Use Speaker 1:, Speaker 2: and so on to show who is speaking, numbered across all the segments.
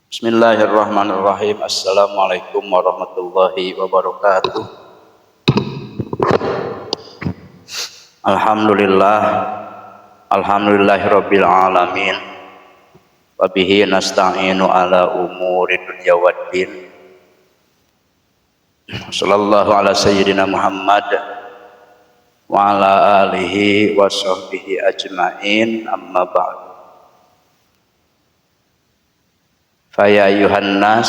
Speaker 1: Bismillahirrahmanirrahim. Assalamualaikum warahmatullahi wabarakatuh. Alhamdulillah, alhamdulillahirabbil alamin. Wa bihi nasta'inu ala umuri dunya waddin. Sallallahu ala sayyidina Muhammad wa ala alihi wa sahbihi ajmain, amma ba'd. Faya ayuhan nas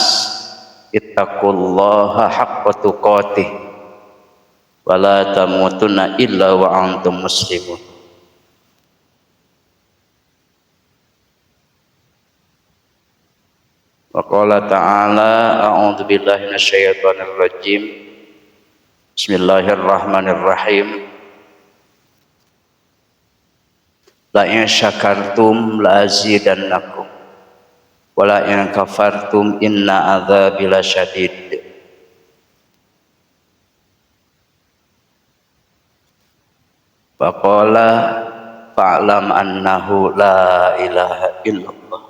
Speaker 1: ittaqullaha haqqa tuqatih wa la tamutunna illa wa antum muslimun. Wa qala ta'ala a'udzu billahi minasyaitonir rajim. Bismillahirrahmanirrahim. La in syakartum la azidannakum wala in kafartum inna adzabi lasyadid. Faqala fa'lam annahu la ilaha illallah.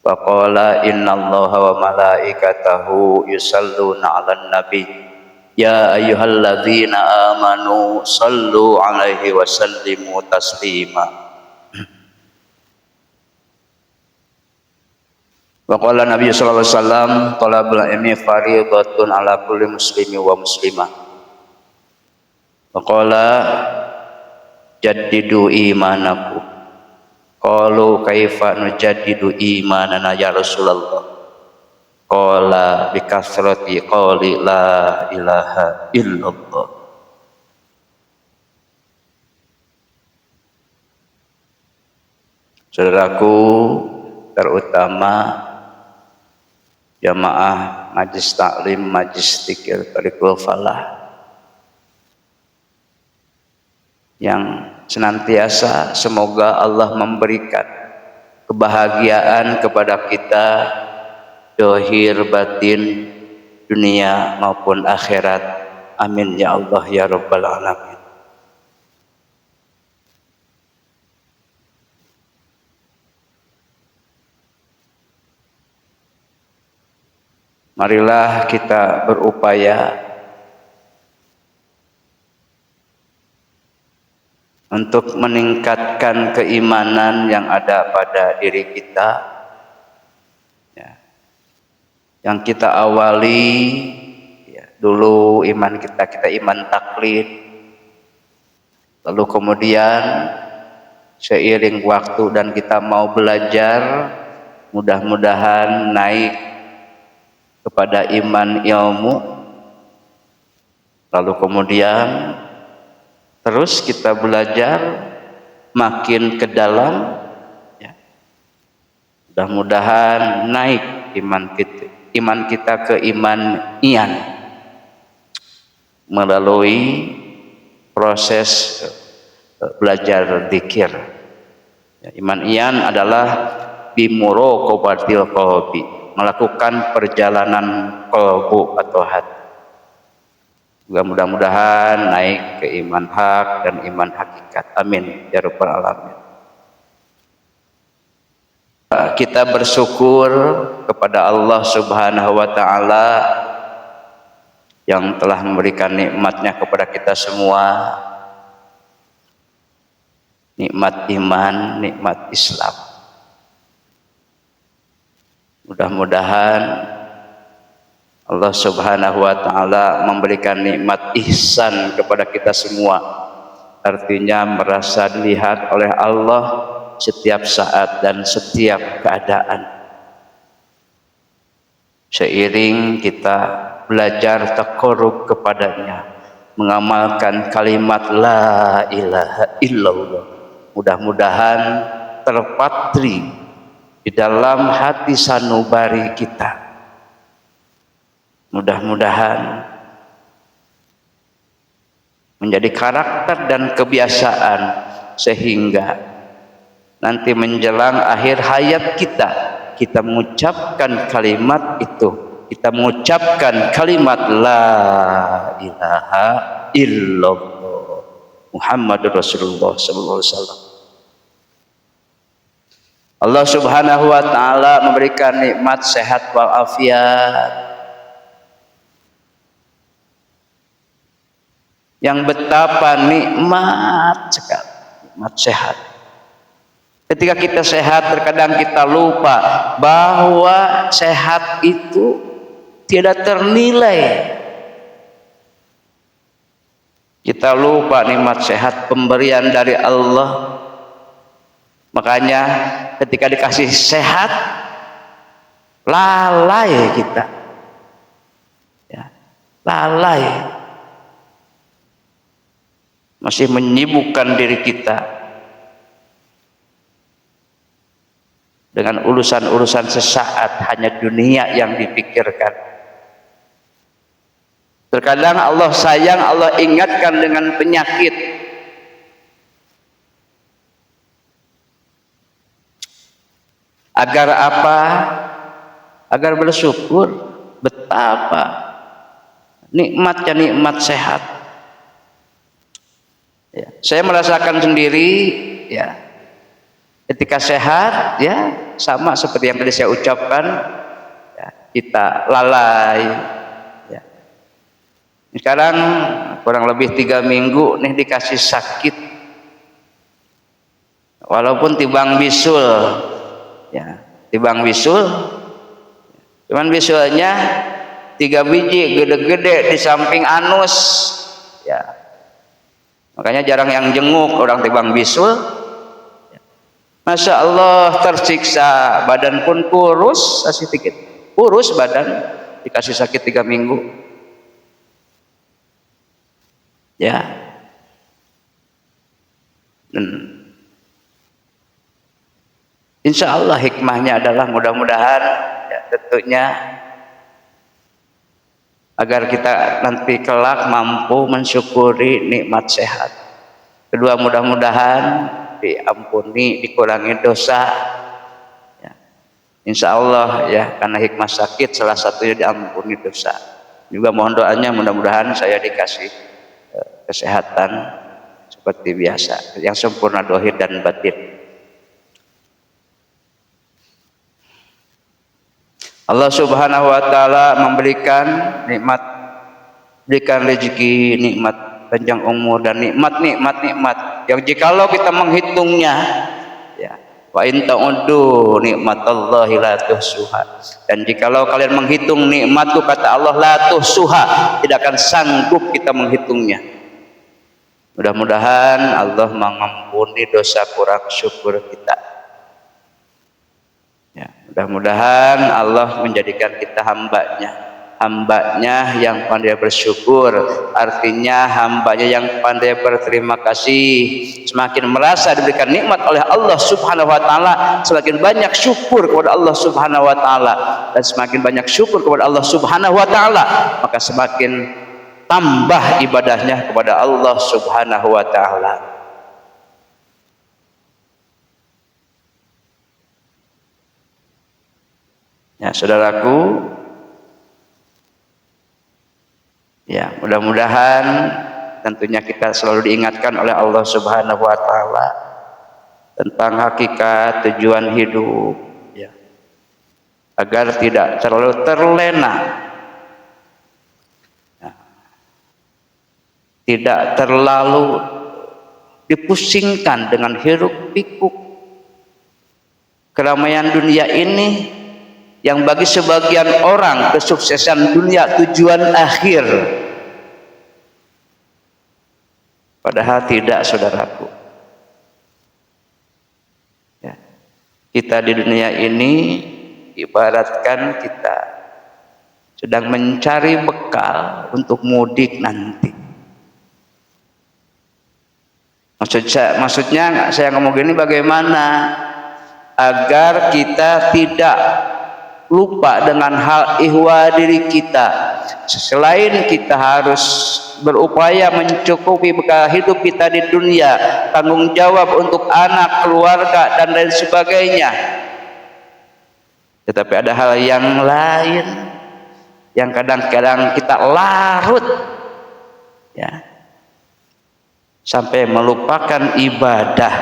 Speaker 1: Faqala innallaha wa malaikatahu yusalluna 'alan nabi ya ayyuhalladzina amanu sallu 'alaihi wa sallimu taslima. Wa qala Nabi sallallahu alaihi wasallam talabul ilmi fardhatun ala kulli muslimi wa muslimah. Wa qala jaddidu imanakum. Qalu kaifa nujaddidu imanana ya Rasulullah? Qala bi kasrati qawli la ilaha illallah. Saudaraku terutama jamaah majlis taklim, majlis dzikir Thariqul Falah yang senantiasa semoga Allah memberikan kebahagiaan kepada kita zahir batin, dunia maupun akhirat. Amin ya Allah ya rabbal alamin. Marilah kita berupaya untuk meningkatkan keimanan yang ada pada diri kita, ya. Yang kita awali, ya, dulu iman kita iman taklid, lalu kemudian seiring waktu dan kita mau belajar, mudah-mudahan naik kepada iman ilmu, lalu kemudian terus kita belajar makin ke dalam, ya. Mudah-mudahan naik iman kita ke iman iyan melalui proses belajar dzikir. Ya, iman iyan adalah bimuraqabatil qalbi, melakukan perjalanan qalbu atau hati. Mudah-mudahan naik ke iman hak dan iman hakikat. Amin ya rabbal alamin. Kita bersyukur kepada Allah Subhanahu wa taala yang telah memberikan nikmatnya kepada kita semua. Nikmat iman, nikmat Islam. Mudah-mudahan Allah Subhanahu wa taala memberikan nikmat ihsan kepada kita semua. Artinya merasa dilihat oleh Allah setiap saat dan setiap keadaan. Seiring kita belajar taqarrub kepadanya, mengamalkan kalimat la ilaha illallah, mudah-mudahan terpatri di dalam hati sanubari kita. Mudah-mudahan menjadi karakter dan kebiasaan sehingga nanti menjelang akhir hayat kita mengucapkan kalimat itu, kita mengucapkan kalimat la ilaha illallah Muhammadur Rasulullah sallallahu alaihi wasallam. Allah Subhanahu wa taala memberikan nikmat sehat walafiat. Yang betapa nikmat sekali, nikmat sehat. Ketika kita sehat, terkadang kita lupa bahwa sehat itu tidak ternilai. Kita lupa nikmat sehat pemberian dari Allah. Makanya ketika dikasih sehat, lalai kita, ya, lalai, masih menyibukkan diri kita dengan urusan-urusan sesaat, hanya dunia yang dipikirkan. Terkadang Allah sayang, Allah ingatkan dengan penyakit. Agar apa? Agar bersyukur betapa nikmatnya nikmat sehat. Ya, saya merasakan sendiri, ya, ketika sehat, ya, sama seperti yang tadi saya ucapkan, ya, kita lalai. Ya. Sekarang kurang lebih 3 minggu nih dikasih sakit, walaupun timbang bisul, ya, timbang bisul, cuman bisulnya 3 biji gede-gede di samping anus, ya. Makanya jarang yang jenguk orang timbang bisul. Masya Allah, tersiksa, badan pun kurus, sedikit kurus badan, dikasih sakit 3 minggu, ya. Insya Allah hikmahnya adalah mudah-mudahan, ya, tentunya agar kita nanti kelak mampu mensyukuri nikmat sehat. Kedua, mudah-mudahan diampuni, dikurangi dosa, ya. Insya Allah, ya, karena hikmah sakit salah satunya diampuni dosa. Juga mohon doanya mudah-mudahan saya dikasih kesehatan seperti biasa, yang sempurna dohir dan batin. Allah Subhanahu wa taala memberikan nikmat, berikan rezeki, nikmat panjang umur dan nikmat yang jikalau kita menghitungnya, ya, wa in ta'uddu nikmatallahi la tuhsuha, dan jikalau kalian menghitung nikmatku, kata Allah, la tuhsuha, tidak akan sanggup kita menghitungnya. Mudah-mudahan Allah mengampuni dosa kurang syukur kita, ya. Mudah-mudahan Allah menjadikan kita hambanya yang pandai bersyukur, artinya hambanya yang pandai berterima kasih. Semakin merasa diberikan nikmat oleh Allah Subhanahu wa taala, semakin banyak syukur kepada Allah Subhanahu wa taala, dan semakin banyak syukur kepada Allah Subhanahu wa taala, maka semakin tambah ibadahnya kepada Allah Subhanahu wa taala. Ya, saudaraku, ya, mudah-mudahan tentunya kita selalu diingatkan oleh Allah Subhanahu wa taala tentang hakikat tujuan hidup, ya, agar tidak terlalu terlena, ya, tidak terlalu dipusingkan dengan hiruk pikuk keramaian dunia ini, yang bagi sebagian orang kesuksesan dunia tujuan akhir, padahal tidak, saudaraku. Ya. Kita di dunia ini ibaratkan kita sedang mencari bekal untuk mudik nanti. Maksudnya saya ngomong gini, bagaimana agar kita tidak lupa dengan hal ihwa diri kita. Selain kita harus berupaya mencukupi bekal hidup kita di dunia, tanggung jawab untuk anak, keluarga, dan lain sebagainya, tetapi ada hal yang lain yang kadang-kadang kita larut, ya, sampai melupakan ibadah,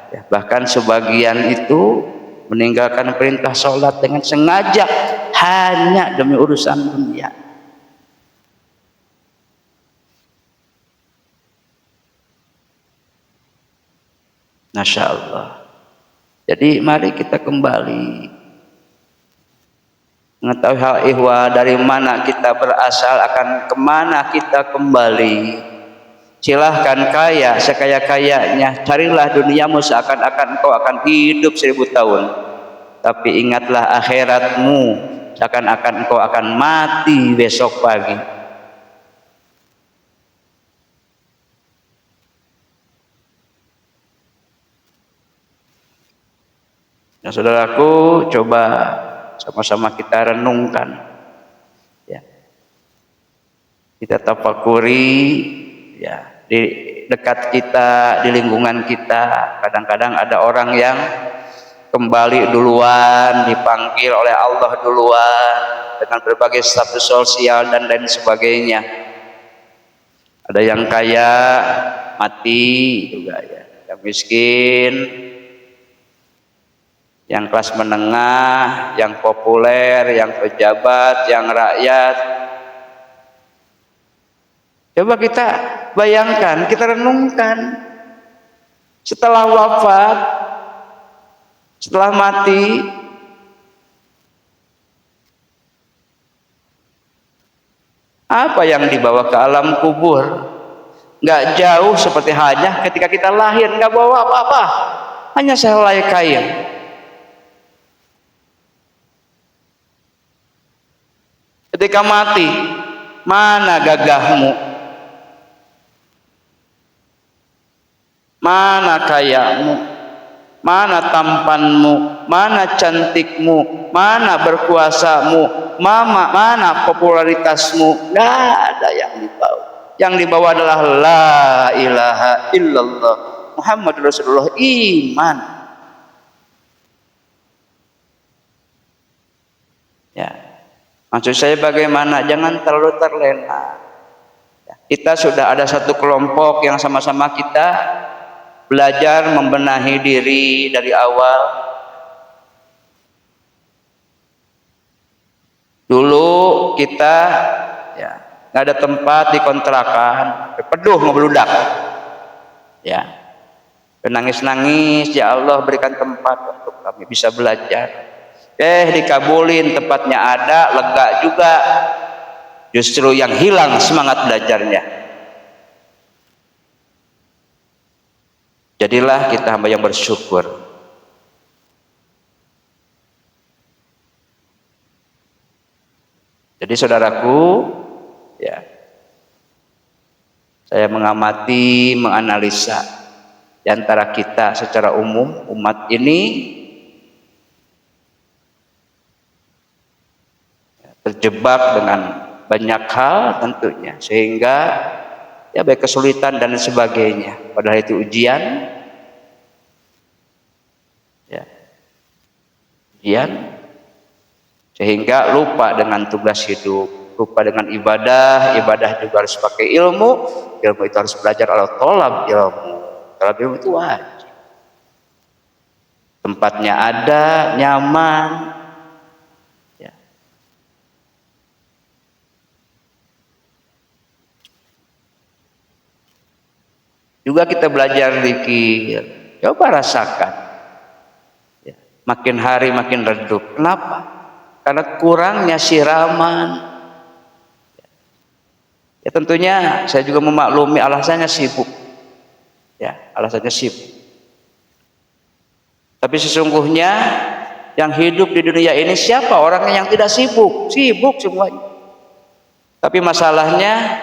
Speaker 1: ya. Bahkan sebagian itu meninggalkan perintah sholat dengan sengaja hanya demi urusan dunia. Masya Allah. Jadi mari kita kembali mengetahui hal ihwa, dari mana kita berasal, akan kemana kita kembali. Silahkan kaya sekaya-kayanya, carilah duniamu seakan-akan engkau akan hidup 1000 tahun, tapi ingatlah akhiratmu seakan-akan engkau akan mati besok pagi. Nah, saudaraku, coba sama-sama kita renungkan, ya. Kita tafakuri, ya, di dekat kita, di lingkungan kita, kadang-kadang ada orang yang kembali duluan, dipanggil oleh Allah duluan dengan berbagai status sosial dan lain sebagainya. Ada yang kaya mati juga, ya. Yang miskin, yang kelas menengah, yang populer, yang pejabat, yang rakyat. Coba kita bayangkan, kita renungkan, setelah wafat, setelah mati, apa yang dibawa ke alam kubur? Nggak jauh seperti hanya ketika kita lahir, nggak bawa apa-apa, hanya sehelai kain. Ketika mati, mana gagahmu? Mana kayamu? Mana tampanmu? Mana cantikmu? Mana berkuasamu? Mana popularitasmu? Nggak ada yang dibawa. Yang dibawa adalah la ilaha illallah Muhammad Rasulullah, iman. Ya. Maksud saya bagaimana? Jangan terlalu terlena. Kita sudah ada satu kelompok yang sama-sama kita belajar membenahi diri dari awal. Dulu kita, ya, nggak ada tempat di kontrakan, peduh ngebludak, ya, nangis-nangis, ya Allah berikan tempat untuk kami bisa belajar. Dikabulin, tempatnya ada, lega juga. Justru yang hilang semangat belajarnya. Jadilah kita hamba yang bersyukur. Jadi saudaraku, ya, saya mengamati, menganalisa di antara kita secara umum, umat ini terjebak dengan banyak hal tentunya, sehingga ya baik kesulitan dan sebagainya, padahal itu ujian, ya, ujian, sehingga lupa dengan tugas hidup, lupa dengan ibadah juga harus pakai ilmu itu harus belajar, kalau tolab ilmu itu wajib, tempatnya ada, nyaman. Juga kita belajar zikir, coba rasakan, ya, makin hari makin redup. Kenapa? Karena kurangnya siraman. Ya tentunya saya juga memaklumi alasannya sibuk, ya, alasannya sibuk. Tapi sesungguhnya yang hidup di dunia ini siapa orangnya yang tidak sibuk? Sibuk semuanya. Tapi masalahnya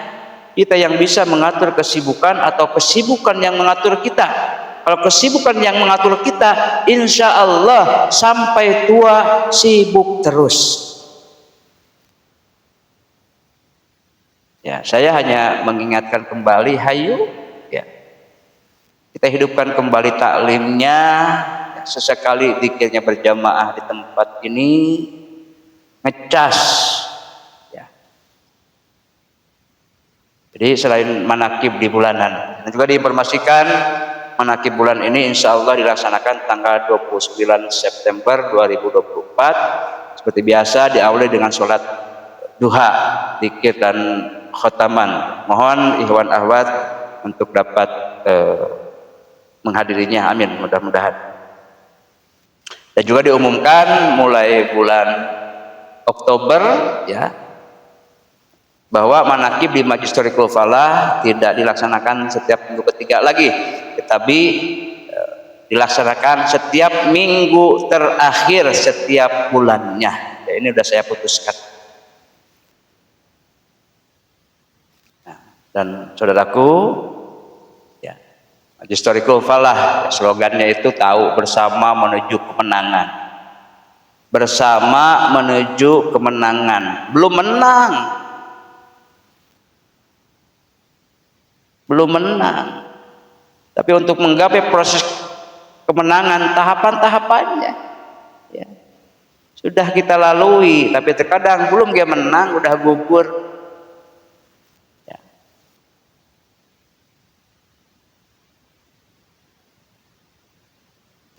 Speaker 1: kita yang bisa mengatur kesibukan atau kesibukan yang mengatur kita. Kalau kesibukan yang mengatur kita, insya Allah sampai tua sibuk terus. Ya, saya hanya mengingatkan kembali, hayu, ya, kita hidupkan kembali taklimnya, ya, sesekali zikirnya berjamaah di tempat ini, ngecas. Jadi selain manakib di bulanan, dan juga diinformasikan manakib bulan ini insya Allah dilaksanakan tanggal 29 September 2024. Seperti biasa diawali dengan sholat duha, zikir dan khotaman. Mohon ikhwan akhwat untuk dapat menghadirinya, amin, mudah-mudahan. Dan juga diumumkan mulai bulan Oktober ya, bahwa manakib di Majlis Thariqul Falah tidak dilaksanakan setiap minggu ketiga lagi, tetapi dilaksanakan setiap minggu terakhir setiap bulannya. Ya, ini sudah saya putuskan. Nah, dan saudaraku, ya, Majlis Thariqul Falah slogannya itu tahu bersama menuju kemenangan. Bersama menuju kemenangan. Belum menang, tapi untuk menggapai proses kemenangan tahapan-tahapannya ya, sudah kita lalui, tapi terkadang belum dia menang udah gugur ya.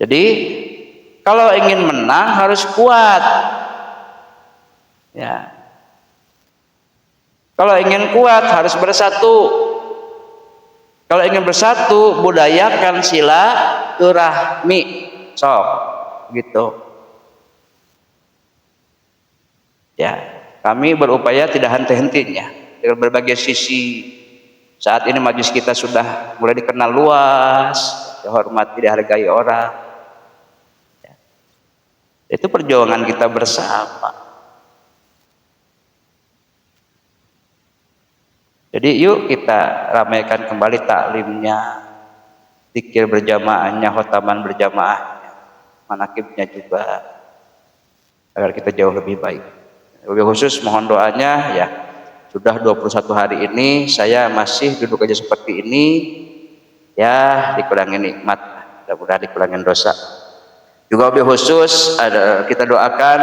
Speaker 1: Jadi kalau ingin menang harus kuat ya. Kalau ingin kuat harus bersatu. Kalau ingin bersatu, budayakan silaturahmi, sok, gitu. Ya, kami berupaya tidak henti-hentinya dengan berbagai sisi. Saat ini majelis kita sudah mulai dikenal luas, dihormati, dihargai orang. Ya. Itu perjuangan kita bersama. Jadi yuk kita ramaikan kembali taklimnya, zikir berjamaahnya, khotaman berjamaahnya, manakibnya juga, agar kita jauh lebih baik. Lebih khusus mohon doanya ya, sudah 21 hari ini saya masih duduk aja seperti ini ya, dikurangi nikmat, mudah-mudahan dikurangi dosa. Juga lebih khusus kita doakan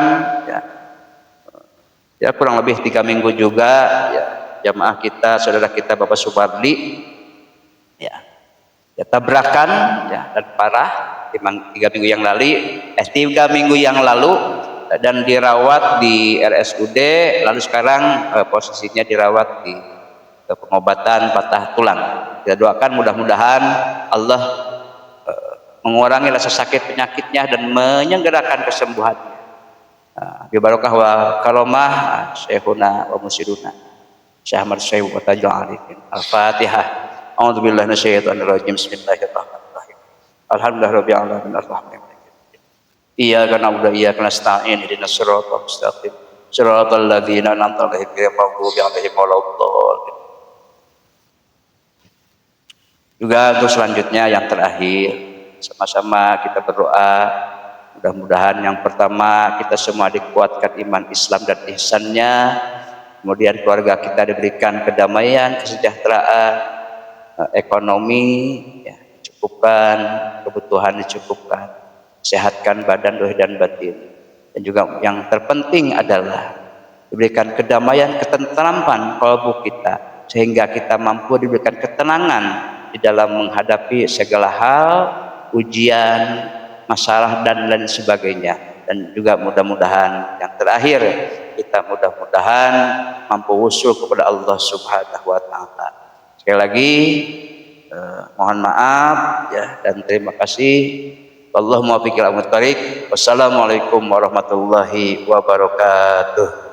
Speaker 1: ya kurang lebih 3 minggu juga ya, jamaah kita, saudara kita Bapak Supardi ya tabrakan ya, dan parah 3 minggu yang lalu, 3 minggu yang lalu, dan dirawat di RSUD, lalu sekarang posisinya dirawat di pengobatan patah tulang. Kita doakan mudah-mudahan Allah mengurangi rasa sakit penyakitnya dan menyegerakan kesembuhannya. Bi barokah wa karomah Syekhuna wa Musiduna Syekh Ahmad Syekh wa Tajul Arifin. Al-Fatihah. A'udzubillahi minasyaitonir rajim. Bismillahirrahmanirrahim. Alhamdulillahirabbil alamin arrahmanir rahim. Iyyaka na'budu wa iyyaka nasta'in. Ihdinas siratal mustaqim. Siratal ladzina an'amta 'alaihim ghairil maghdubi 'alaihim waladdallin. Juga untuk selanjutnya yang terakhir, sama-sama kita berdoa mudah-mudahan yang pertama kita semua dikuatkan iman Islam dan ihsannya. Kemudian keluarga kita diberikan kedamaian, kesejahteraan, ekonomi ya, dicukupkan, kebutuhan dicukupkan, sehatkan badan, ruh dan batin. Dan juga yang terpenting adalah diberikan kedamaian, ketentraman kalbu kita, sehingga kita mampu diberikan ketenangan di dalam menghadapi segala hal, ujian, masalah dan lain sebagainya. Dan juga mudah-mudahan yang terakhir, kita mudah-mudahan mampu usul kepada Allah Subhanahu wa taala. Sekali lagi mohon maaf ya, dan terima kasih. Allahumma fiqil amut tariq. Wassalamualaikum warahmatullahi wabarakatuh.